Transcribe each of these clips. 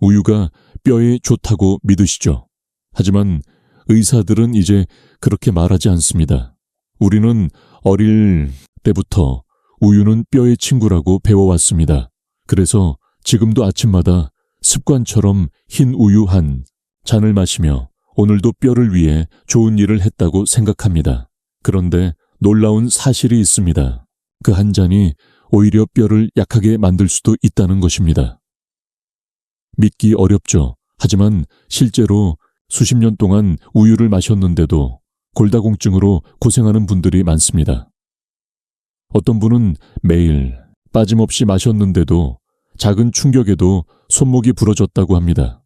우유가 뼈에 좋다고 믿으시죠. 하지만 의사들은 이제 그렇게 말하지 않습니다. 우리는 어릴 때부터 우유는 뼈의 친구라고 배워왔습니다. 그래서 지금도 아침마다 습관처럼 흰 우유 한 잔을 마시며 오늘도 뼈를 위해 좋은 일을 했다고 생각합니다. 그런데 놀라운 사실이 있습니다. 그 한 잔이 오히려 뼈를 약하게 만들 수도 있다는 것입니다. 믿기 어렵죠. 하지만 실제로 수십 년 동안 우유를 마셨는데도 골다공증으로 고생하는 분들이 많습니다. 어떤 분은 매일 빠짐없이 마셨는데도 작은 충격에도 손목이 부러졌다고 합니다.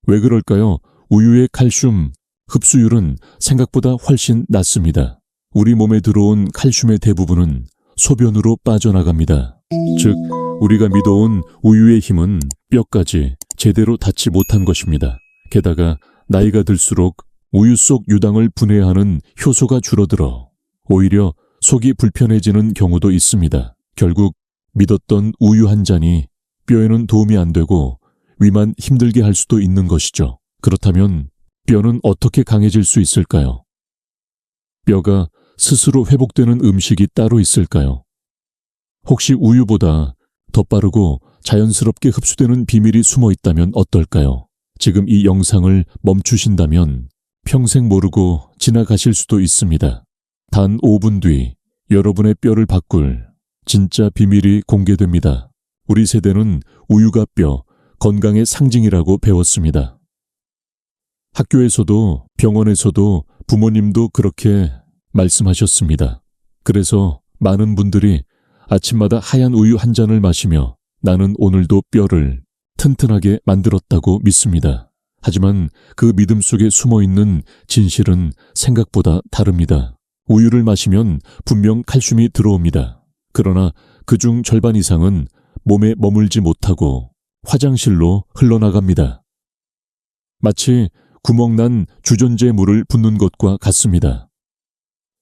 왜 그럴까요? 우유의 칼슘 흡수율은 생각보다 훨씬 낮습니다. 우리 몸에 들어온 칼슘의 대부분은 소변으로 빠져나갑니다. 즉, 우리가 믿어온 우유의 힘은 뼈까지 제대로 닿지 못한 것입니다. 게다가 나이가 들수록 우유 속 유당을 분해하는 효소가 줄어들어 오히려 속이 불편해지는 경우도 있습니다. 결국 믿었던 우유 한 잔이 뼈에는 도움이 안 되고 위만 힘들게 할 수도 있는 것이죠. 그렇다면 뼈는 어떻게 강해질 수 있을까요? 뼈가 스스로 회복되는 음식이 따로 있을까요? 혹시 우유보다 더 빠르고 자연스럽게 흡수되는 비밀이 숨어 있다면 어떨까요? 지금 이 영상을 멈추신다면 평생 모르고 지나가실 수도 있습니다. 단 5분 뒤 여러분의 뼈를 바꿀 진짜 비밀이 공개됩니다. 우리 세대는 우유가 뼈, 건강의 상징이라고 배웠습니다. 학교에서도 병원에서도 부모님도 그렇게 말씀하셨습니다. 그래서 많은 분들이 아침마다 하얀 우유 한 잔을 마시며 나는 오늘도 뼈를 튼튼하게 만들었다고 믿습니다. 하지만 그 믿음 속에 숨어있는 진실은 생각보다 다릅니다. 우유를 마시면 분명 칼슘이 들어옵니다. 그러나 그중 절반 이상은 몸에 머물지 못하고 화장실로 흘러나갑니다. 마치 구멍난 주전자에 물을 붓는 것과 같습니다.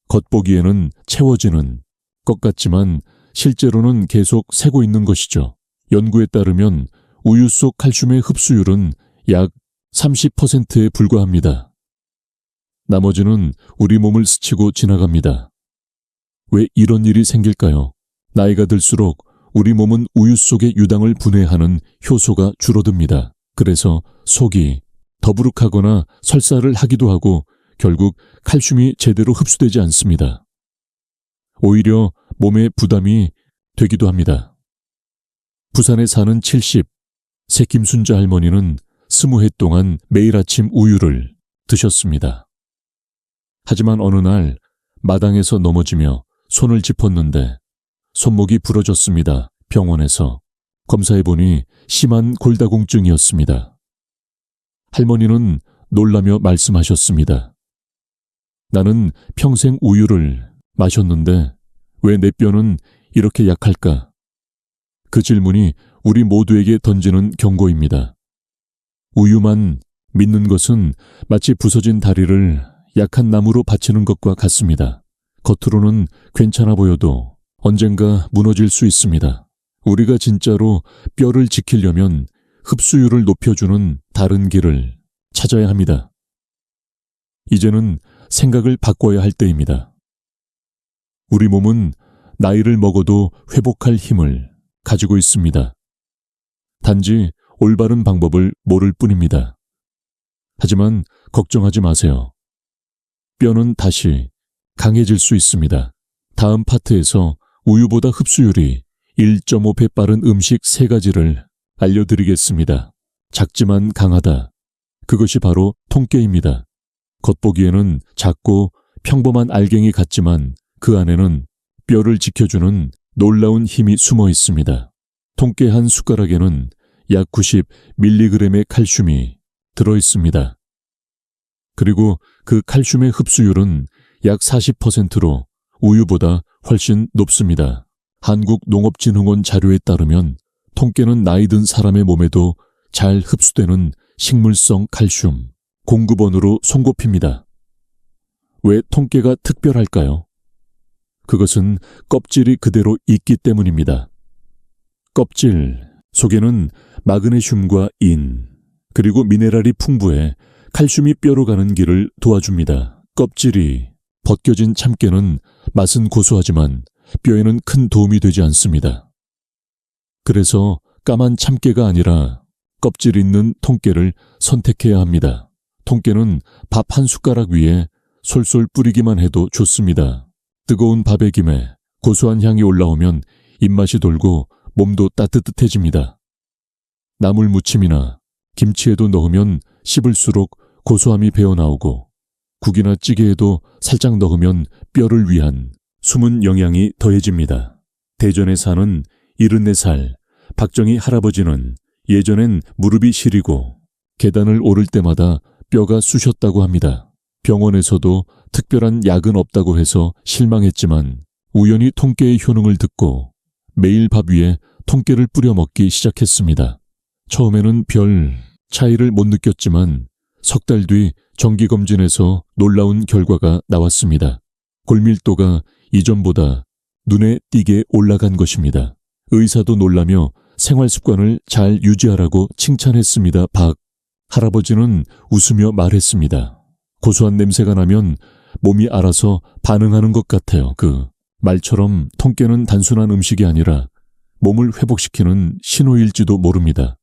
겉보기에는 채워지는 것 같지만 실제로는 계속 새고 있는 것이죠. 연구에 따르면 우유 속 칼슘의 흡수율은 약 30%에 불과합니다. 나머지는 우리 몸을 스치고 지나갑니다. 왜 이런 일이 생길까요? 나이가 들수록 우리 몸은 우유 속의 유당을 분해하는 효소가 줄어듭니다. 그래서 속이 더부룩하거나 설사를 하기도 하고 결국 칼슘이 제대로 흡수되지 않습니다. 오히려 몸에 부담이 되기도 합니다. 부산에 사는 새 김순자 할머니는 20해 동안 매일 아침 우유를 드셨습니다. 하지만 어느 날 마당에서 넘어지며 손을 짚었는데 손목이 부러졌습니다. 병원에서 검사해보니 심한 골다공증이었습니다. 할머니는 놀라며 말씀하셨습니다. 나는 평생 우유를 마셨는데 왜 내 뼈는 이렇게 약할까? 그 질문이 우리 모두에게 던지는 경고입니다. 우유만 믿는 것은 마치 부서진 다리를 약한 나무로 받치는 것과 같습니다. 겉으로는 괜찮아 보여도 언젠가 무너질 수 있습니다. 우리가 진짜로 뼈를 지키려면 흡수율을 높여주는 다른 길을 찾아야 합니다. 이제는 생각을 바꿔야 할 때입니다. 우리 몸은 나이를 먹어도 회복할 힘을 가지고 있습니다. 단지 올바른 방법을 모를 뿐입니다. 하지만 걱정하지 마세요. 뼈는 다시 강해질 수 있습니다. 다음 파트에서 우유보다 흡수율이 1.5배 빠른 음식 3가지를 알려드리겠습니다. 작지만 강하다. 그것이 바로 통깨입니다. 겉보기에는 작고 평범한 알갱이 같지만 그 안에는 뼈를 지켜주는 놀라운 힘이 숨어 있습니다. 통깨 한 숟가락에는 약 90mg의 칼슘이 들어있습니다. 그리고 그 칼슘의 흡수율은 약 40%로 우유보다 훨씬 높습니다. 한국농업진흥원 자료에 따르면 통깨는 나이 든 사람의 몸에도 잘 흡수되는 식물성 칼슘 공급원으로 손꼽힙니다. 왜 통깨가 특별할까요? 그것은 껍질이 그대로 있기 때문입니다. 껍질 속에는 마그네슘과 인, 그리고 미네랄이 풍부해 칼슘이 뼈로 가는 길을 도와줍니다. 껍질이 벗겨진 참깨는 맛은 고소하지만 뼈에는 큰 도움이 되지 않습니다. 그래서 까만 참깨가 아니라 껍질 있는 통깨를 선택해야 합니다. 통깨는 밥 한 숟가락 위에 솔솔 뿌리기만 해도 좋습니다. 뜨거운 밥에 김에 고소한 향이 올라오면 입맛이 돌고 몸도 따뜻해집니다. 나물 무침이나 김치에도 넣으면 씹을수록 고소함이 배어나오고 국이나 찌개에도 살짝 넣으면 뼈를 위한 숨은 영양이 더해집니다. 대전에 사는 74살 박정희 할아버지는 예전엔 무릎이 시리고 계단을 오를 때마다 뼈가 쑤셨다고 합니다. 병원에서도 특별한 약은 없다고 해서 실망했지만 우연히 통깨의 효능을 듣고 매일 밥 위에 통깨를 뿌려 먹기 시작했습니다. 처음에는 별 차이를 못 느꼈지만 석 달 뒤 정기검진에서 놀라운 결과가 나왔습니다. 골밀도가 이전보다 눈에 띄게 올라간 것입니다. 의사도 놀라며 생활 습관을 잘 유지하라고 칭찬했습니다. 박 할아버지는 웃으며 말했습니다. 고소한 냄새가 나면 몸이 알아서 반응하는 것 같아요. 그 말처럼 통깨는 단순한 음식이 아니라 몸을 회복시키는 신호일지도 모릅니다.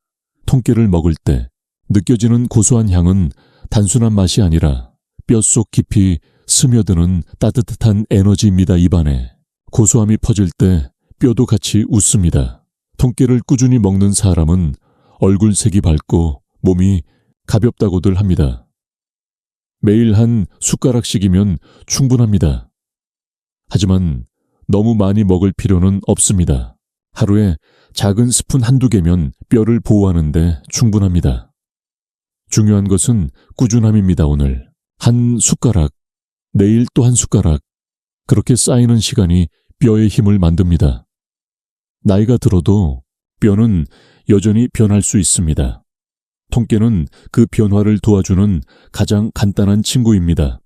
통깨를 먹을 때 느껴지는 고소한 향은 단순한 맛이 아니라 뼛속 깊이 스며드는 따뜻한 에너지입니다. 입안에 고소함이 퍼질 때 뼈도 같이 웃습니다. 통깨를 꾸준히 먹는 사람은 얼굴색이 밝고 몸이 가볍다고들 합니다. 매일 한 숟가락씩이면 충분합니다. 하지만 너무 많이 먹을 필요는 없습니다. 하루에 작은 스푼 한두 개면 뼈를 보호하는데 충분합니다. 중요한 것은 꾸준함입니다. 오늘 한 숟가락, 내일 또 한 숟가락, 그렇게 쌓이는 시간이 뼈의 힘을 만듭니다. 나이가 들어도 뼈는 여전히 변할 수 있습니다. 통깨는 그 변화를 도와주는 가장 간단한 친구입니다.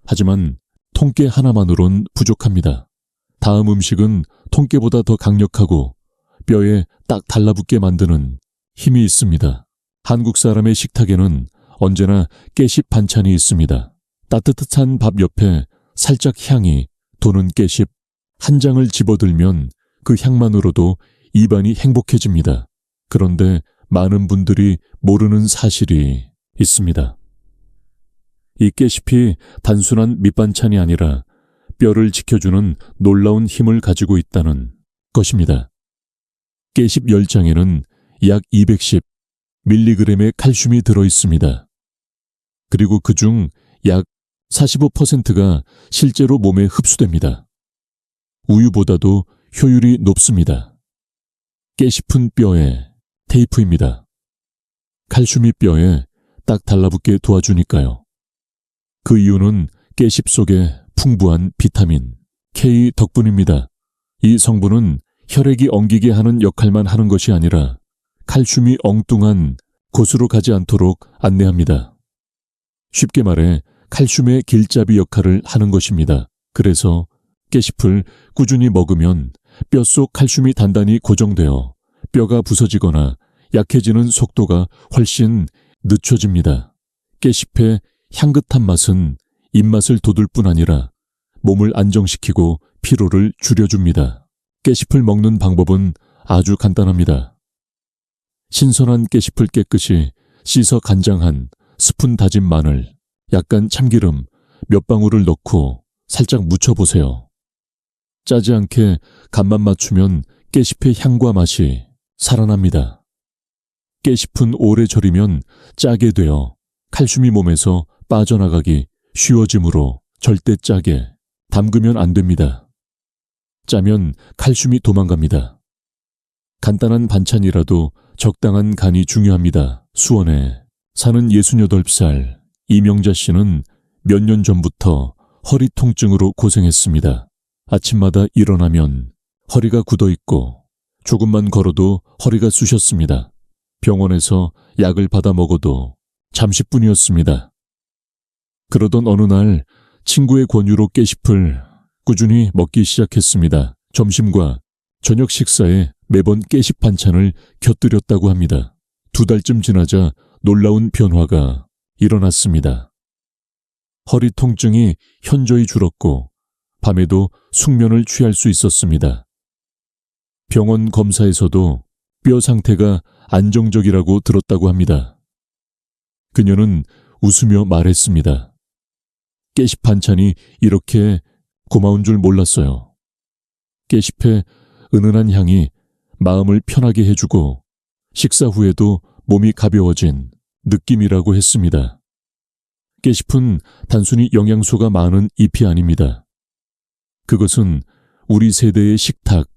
하지만 통깨 하나만으론 부족합니다. 다음 음식은 통깨보다 더 강력하고 뼈에 딱 달라붙게 만드는 힘이 있습니다. 한국 사람의 식탁에는 언제나 깨씹 반찬이 있습니다. 따뜻한 밥 옆에 살짝 향이 도는 깨씹 한 장을 집어들면 그 향만으로도 입안이 행복해집니다. 그런데 많은 분들이 모르는 사실이 있습니다. 이 깨씹이 단순한 밑반찬이 아니라 뼈를 지켜주는 놀라운 힘을 가지고 있다는 것입니다. 깨씹 10장에는 약 210mg의 칼슘이 들어있습니다. 그리고 그중 약 45%가 실제로 몸에 흡수됩니다. 우유보다도 효율이 높습니다. 깨씹은 뼈에 테이프입니다. 칼슘이 뼈에 딱 달라붙게 도와주니까요. 그 이유는 깨씹 속에 풍부한 비타민 K 덕분입니다. 이 성분은 혈액이 엉기게 하는 역할만 하는 것이 아니라 칼슘이 엉뚱한 곳으로 가지 않도록 안내합니다. 쉽게 말해 칼슘의 길잡이 역할을 하는 것입니다. 그래서 깨씹을 꾸준히 먹으면 뼛속 칼슘이 단단히 고정되어 뼈가 부서지거나 약해지는 속도가 훨씬 늦춰집니다. 깨씹의 향긋한 맛은 입맛을 돋울 뿐 아니라 몸을 안정시키고 피로를 줄여줍니다. 깨씹을 먹는 방법은 아주 간단합니다. 신선한 깨씹을 깨끗이 씻어 간장한 스푼 다진 마늘, 약간 참기름 몇 방울을 넣고 살짝 묻혀보세요. 짜지 않게 간만 맞추면 깨씹의 향과 맛이 살아납니다. 깨씹은 오래 절이면 짜게 되어 칼슘이 몸에서 빠져나가기 쉬워지므로 절대 짜게 담그면 안 됩니다. 짜면 칼슘이 도망갑니다. 간단한 반찬이라도 적당한 간이 중요합니다. 수원에 사는 68살 이명자 씨는 몇 년 전부터 허리 통증으로 고생했습니다. 아침마다 일어나면 허리가 굳어 있고 조금만 걸어도 허리가 쑤셨습니다. 병원에서 약을 받아 먹어도 잠시뿐이었습니다. 그러던 어느 날 친구의 권유로 깨씹을 꾸준히 먹기 시작했습니다. 점심과 저녁 식사에 매번 깨식 반찬을 곁들였다고 합니다. 2달쯤 지나자 놀라운 변화가 일어났습니다. 허리 통증이 현저히 줄었고 밤에도 숙면을 취할 수 있었습니다. 병원 검사에서도 뼈 상태가 안정적이라고 들었다고 합니다. 그녀는 웃으며 말했습니다. 깨식 반찬이 이렇게 고마운 줄 몰랐어요. 깨식의 은은한 향이 마음을 편하게 해주고 식사 후에도 몸이 가벼워진 느낌이라고 했습니다. 깨식은 단순히 영양소가 많은 잎이 아닙니다. 그것은 우리 세대의 식탁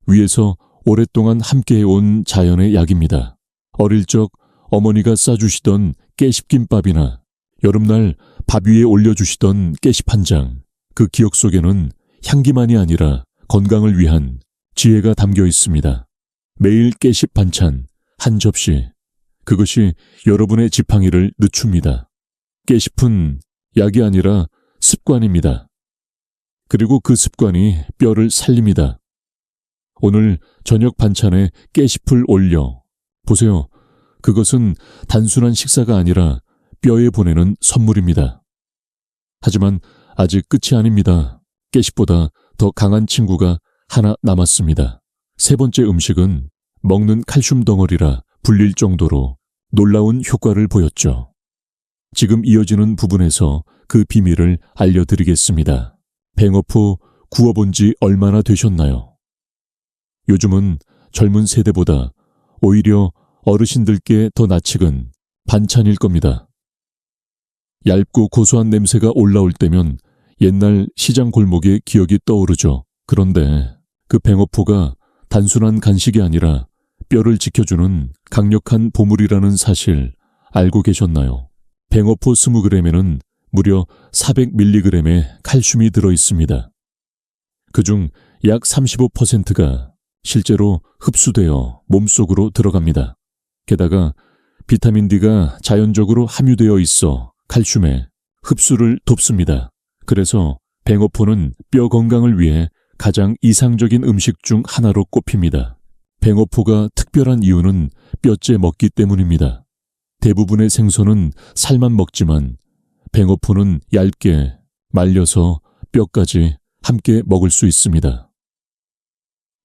위에서 오랫동안 함께해온 자연의 약입니다. 어릴 적 어머니가 싸주시던 깨식김밥이나 여름날 밥 위에 올려주시던 깨식 한 장, 그 기억 속에는 향기만이 아니라 건강을 위한 지혜가 담겨 있습니다. 매일 깨식 반찬 한 접시, 그것이 여러분의 지팡이를 늦춥니다. 깨식은 약이 아니라 습관입니다. 그리고 그 습관이 뼈를 살립니다. 오늘 저녁 반찬에 깨식을 올려 보세요. 그것은 단순한 식사가 아니라 뼈에 보내는 선물입니다. 하지만 아직 끝이 아닙니다. 깨식보다 더 강한 친구가 하나 남았습니다. 3번째 음식은 먹는 칼슘 덩어리라 불릴 정도로 놀라운 효과를 보였죠. 지금 이어지는 부분에서 그 비밀을 알려드리겠습니다. 뱅어포 구워본 지 얼마나 되셨나요? 요즘은 젊은 세대보다 오히려 어르신들께 더 낯익은 반찬일 겁니다. 얇고 고소한 냄새가 올라올 때면 옛날 시장 골목의 기억이 떠오르죠. 그런데 그 뱅어포가 단순한 간식이 아니라 뼈를 지켜주는 강력한 보물이라는 사실 알고 계셨나요? 뱅어포 20g에는 무려 400mg의 칼슘이 들어있습니다. 그중 약 35%가 실제로 흡수되어 몸속으로 들어갑니다. 게다가 비타민 D가 자연적으로 함유되어 있어 칼슘의 흡수를 돕습니다. 그래서 뱅어포는 뼈 건강을 위해 가장 이상적인 음식 중 하나로 꼽힙니다. 뱅어포가 특별한 이유는 뼈째 먹기 때문입니다. 대부분의 생선은 살만 먹지만 뱅어포는 얇게 말려서 뼈까지 함께 먹을 수 있습니다.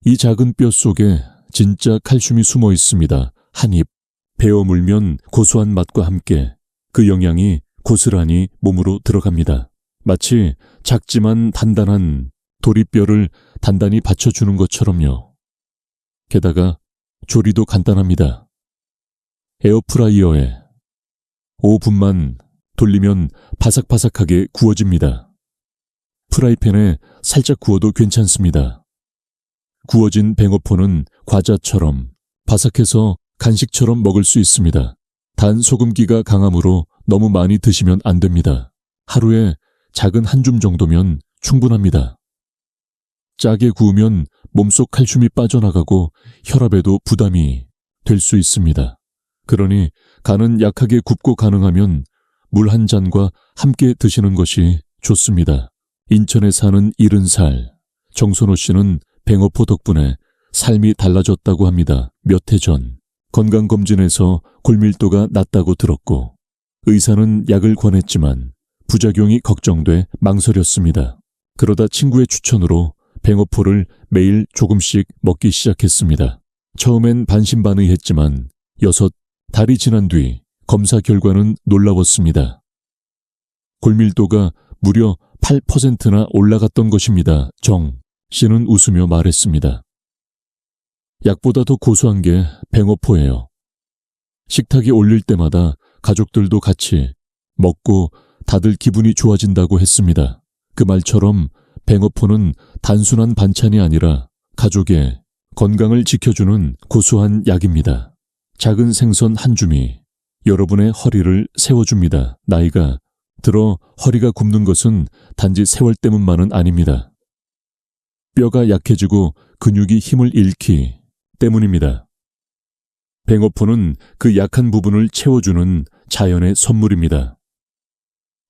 이 작은 뼈 속에 진짜 칼슘이 숨어 있습니다. 한 입 베어 물면 고소한 맛과 함께 그 영양이 고스란히 몸으로 들어갑니다. 마치 작지만 단단한 도리뼈를 단단히 받쳐주는 것처럼요. 게다가 조리도 간단합니다. 에어프라이어에 5분만 돌리면 바삭바삭하게 구워집니다. 프라이팬에 살짝 구워도 괜찮습니다. 구워진 뱅어포는 과자처럼 바삭해서 간식처럼 먹을 수 있습니다. 단 소금기가 강하므로 너무 많이 드시면 안 됩니다. 하루에 작은 한 줌 정도면 충분합니다. 짜게 구우면 몸속 칼슘이 빠져나가고 혈압에도 부담이 될 수 있습니다. 그러니 간은 약하게 굽고 가능하면 물 한 잔과 함께 드시는 것이 좋습니다. 인천에 사는 70살 정선호 씨는 뱅어포 덕분에 삶이 달라졌다고 합니다. 몇 해 전 건강검진에서 골밀도가 낮다고 들었고 의사는 약을 권했지만 부작용이 걱정돼 망설였습니다. 그러다 친구의 추천으로 뱅어포를 매일 조금씩 먹기 시작했습니다. 처음엔 반신반의했지만 6달이 지난 뒤 검사 결과는 놀라웠습니다. 골밀도가 무려 8%나 올라갔던 것입니다. 정 씨는 웃으며 말했습니다. 약보다 더 고소한 게 뱅어포예요. 식탁에 올릴 때마다 가족들도 같이 먹고 다들 기분이 좋아진다고 했습니다. 그 말처럼 뱅어포는 단순한 반찬이 아니라 가족의 건강을 지켜주는 고소한 약입니다. 작은 생선 한 줌이 여러분의 허리를 세워줍니다. 나이가 들어 허리가 굽는 것은 단지 세월 때문만은 아닙니다. 뼈가 약해지고 근육이 힘을 잃기 때문입니다. 뱅어포는 그 약한 부분을 채워주는 자연의 선물입니다.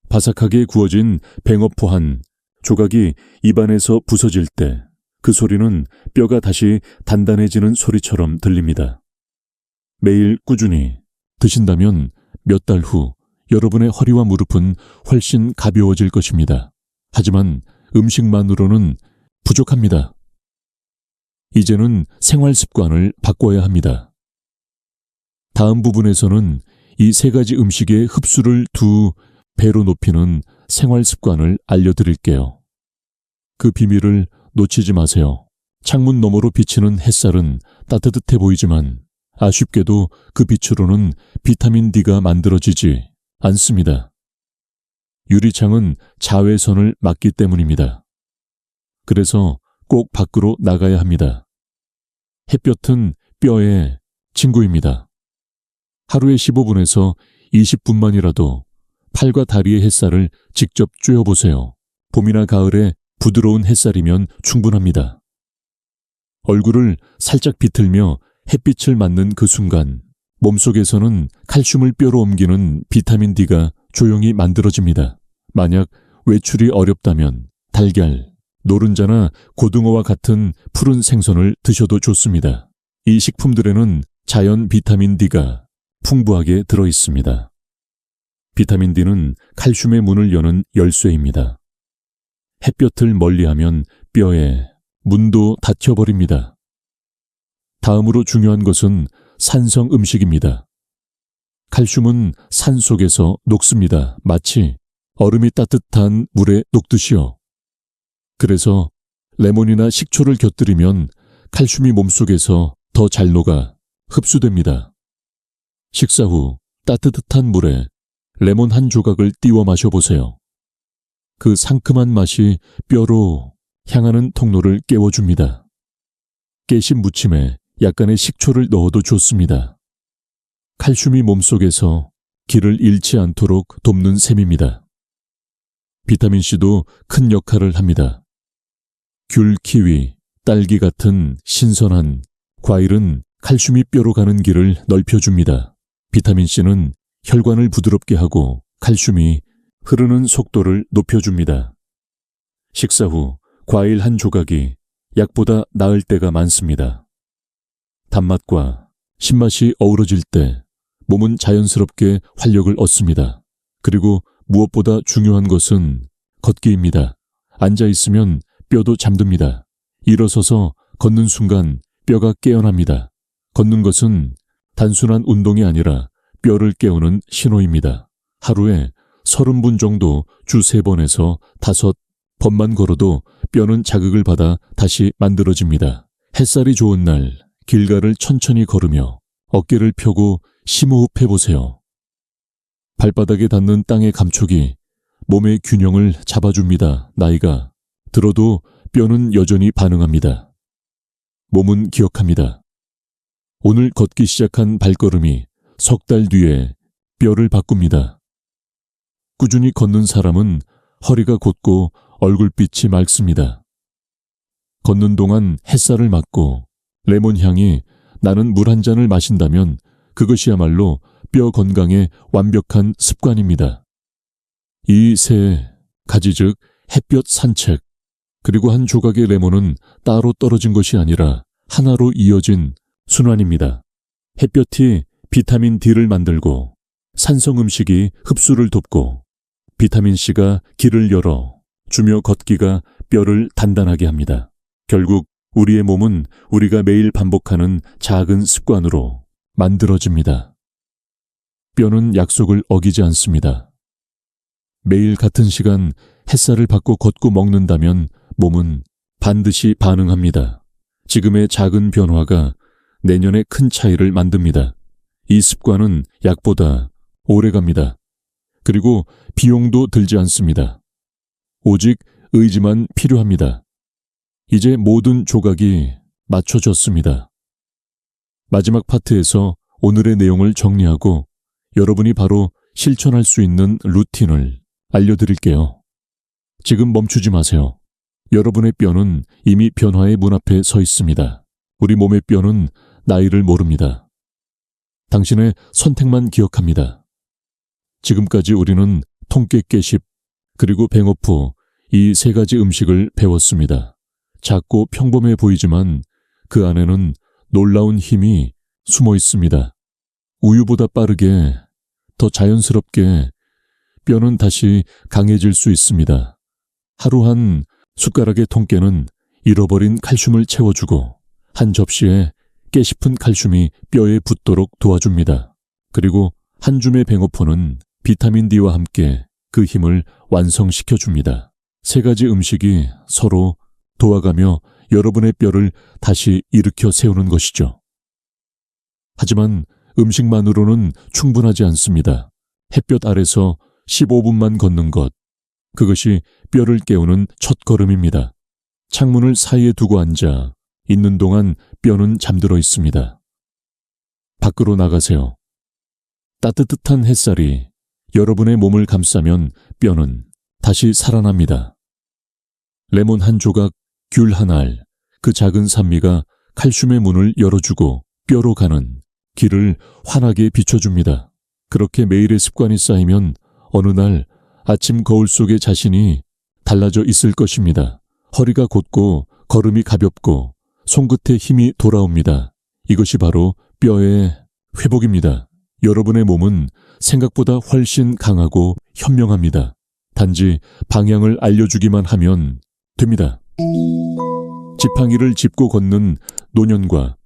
바삭하게 구워진 뱅어포 한 조각이 입안에서 부서질 때 그 소리는 뼈가 다시 단단해지는 소리처럼 들립니다. 매일 꾸준히 드신다면 몇 달 후 여러분의 허리와 무릎은 훨씬 가벼워질 것입니다. 하지만 음식만으로는 부족합니다. 이제는 생활 습관을 바꿔야 합니다. 다음 부분에서는 이 3가지 음식의 흡수를 2배로 높이는 생활 습관을 알려드릴게요. 그 비밀을 놓치지 마세요. 창문 너머로 비치는 햇살은 따뜻해 보이지만 아쉽게도 그 빛으로는 비타민 D가 만들어지지 않습니다. 유리창은 자외선을 막기 때문입니다. 그래서 꼭 밖으로 나가야 합니다. 햇볕은 뼈의 친구입니다. 하루에 15분에서 20분만이라도 팔과 다리의 햇살을 직접 쬐어보세요. 봄이나 가을에 부드러운 햇살이면 충분합니다. 얼굴을 살짝 비틀며 햇빛을 맞는 그 순간 몸속에서는 칼슘을 뼈로 옮기는 비타민 D가 조용히 만들어집니다. 만약 외출이 어렵다면 달걀, 노른자나 고등어와 같은 푸른 생선을 드셔도 좋습니다. 이 식품들에는 자연 비타민 D가 풍부하게 들어 있습니다. 비타민 D는 칼슘의 문을 여는 열쇠입니다. 햇볕을 멀리하면 뼈에 문도 닫혀버립니다. 다음으로 중요한 것은 산성 음식입니다. 칼슘은 산 속에서 녹습니다. 마치 얼음이 따뜻한 물에 녹듯이요. 그래서 레몬이나 식초를 곁들이면 칼슘이 몸속에서 더 잘 녹아 흡수됩니다. 식사 후 따뜻한 물에 레몬 한 조각을 띄워 마셔보세요. 그 상큼한 맛이 뼈로 향하는 통로를 깨워줍니다. 깨신 무침에 약간의 식초를 넣어도 좋습니다. 칼슘이 몸속에서 기를 잃지 않도록 돕는 셈입니다. 비타민C도 큰 역할을 합니다. 귤, 키위, 딸기 같은 신선한 과일은 칼슘이 뼈로 가는 길을 넓혀줍니다. 비타민C는 혈관을 부드럽게 하고 칼슘이 흐르는 속도를 높여줍니다. 식사 후 과일 한 조각이 약보다 나을 때가 많습니다. 단맛과 신맛이 어우러질 때 몸은 자연스럽게 활력을 얻습니다. 그리고 무엇보다 중요한 것은 걷기입니다. 앉아있으면 뼈도 잠듭니다. 일어서서 걷는 순간 뼈가 깨어납니다. 걷는 것은 단순한 운동이 아니라 뼈를 깨우는 신호입니다. 하루에 30분 정도 주 3번에서 5번만 걸어도 뼈는 자극을 받아 다시 만들어집니다. 햇살이 좋은 날 길가를 천천히 걸으며 어깨를 펴고 심호흡해보세요. 발바닥에 닿는 땅의 감촉이 몸의 균형을 잡아줍니다. 나이가 들어도 뼈는 여전히 반응합니다. 몸은 기억합니다. 오늘 걷기 시작한 발걸음이 석 달 뒤에 뼈를 바꿉니다. 꾸준히 걷는 사람은 허리가 곧고 얼굴빛이 맑습니다. 걷는 동안 햇살을 맞고 레몬 향이 나는 물 한 잔을 마신다면 그것이야말로 뼈 건강에 완벽한 습관입니다. 이 3가지 즉 햇볕, 산책, 그리고 한 조각의 레몬은 따로 떨어진 것이 아니라 하나로 이어진 순환입니다. 햇볕이 비타민 D를 만들고 산성 음식이 흡수를 돕고 비타민C가 길을 열어 주며 걷기가 뼈를 단단하게 합니다. 결국 우리의 몸은 우리가 매일 반복하는 작은 습관으로 만들어집니다. 뼈는 약속을 어기지 않습니다. 매일 같은 시간 햇살을 받고 걷고 먹는다면 몸은 반드시 반응합니다. 지금의 작은 변화가 내년에 큰 차이를 만듭니다. 이 습관은 약보다 오래갑니다. 그리고 비용도 들지 않습니다. 오직 의지만 필요합니다. 이제 모든 조각이 맞춰졌습니다. 마지막 파트에서 오늘의 내용을 정리하고 여러분이 바로 실천할 수 있는 루틴을 알려드릴게요. 지금 멈추지 마세요. 여러분의 뼈는 이미 변화의 문 앞에 서 있습니다. 우리 몸의 뼈는 나이를 모릅니다. 당신의 선택만 기억합니다. 지금까지 우리는 통깨 깨십 그리고 뱅어포 이 3가지 음식을 배웠습니다. 작고 평범해 보이지만 그 안에는 놀라운 힘이 숨어 있습니다. 우유보다 빠르게, 더 자연스럽게 뼈는 다시 강해질 수 있습니다. 하루 한 숟가락의 통깨는 잃어버린 칼슘을 채워주고 한 접시에 깨 싶은 칼슘이 뼈에 붙도록 도와줍니다. 그리고 한 줌의 뱅어포는 비타민 D와 함께 그 힘을 완성시켜줍니다. 세 가지 음식이 서로 도와가며 여러분의 뼈를 다시 일으켜 세우는 것이죠. 하지만 음식만으로는 충분하지 않습니다. 햇볕 아래서 15분만 걷는 것, 그것이 뼈를 깨우는 첫걸음입니다. 창문을 사이에 두고 앉아 있는 동안 뼈는 잠들어 있습니다. 밖으로 나가세요. 따뜻한 햇살이 여러분의 몸을 감싸면 뼈는 다시 살아납니다. 레몬 한 조각, 귤 한 알, 그 작은 산미가 칼슘의 문을 열어주고 뼈로 가는 길을 환하게 비춰줍니다. 그렇게 매일의 습관이 쌓이면 어느 날 아침 거울 속의 자신이 달라져 있을 것입니다. 허리가 곧고 걸음이 가볍고 손끝에 힘이 돌아옵니다. 이것이 바로 뼈의 회복입니다. 여러분의 몸은 생각보다 훨씬 강하고 현명합니다. 단지 방향을 알려주기만 하면 됩니다. 지팡이를 짚고 걷는 노년과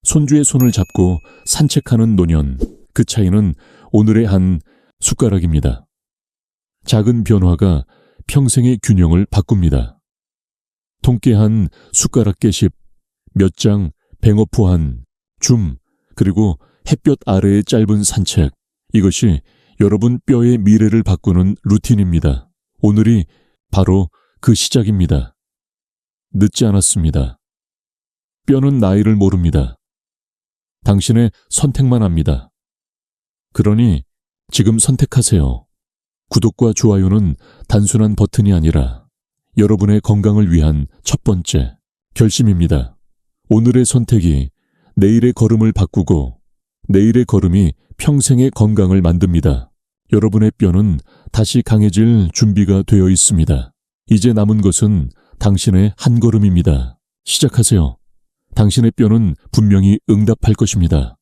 손주의 손을 잡고 산책하는 노년, 그 차이는 오늘의 한 숟가락입니다. 작은 변화가 평생의 균형을 바꿉니다. 통깨 한 숟가락 깨십, 몇 장 뱅어포 한 줌, 그리고 햇볕 아래의 짧은 산책, 이것이 여러분 뼈의 미래를 바꾸는 루틴입니다. 오늘이 바로 그 시작입니다. 늦지 않았습니다. 뼈는 나이를 모릅니다. 당신의 선택만 합니다. 그러니 지금 선택하세요. 구독과 좋아요는 단순한 버튼이 아니라 여러분의 건강을 위한 첫 번째 결심입니다. 오늘의 선택이 내일의 걸음을 바꾸고 내일의 걸음이 평생의 건강을 만듭니다. 여러분의 뼈는 다시 강해질 준비가 되어 있습니다. 이제 남은 것은 당신의 한 걸음입니다. 시작하세요. 당신의 뼈는 분명히 응답할 것입니다.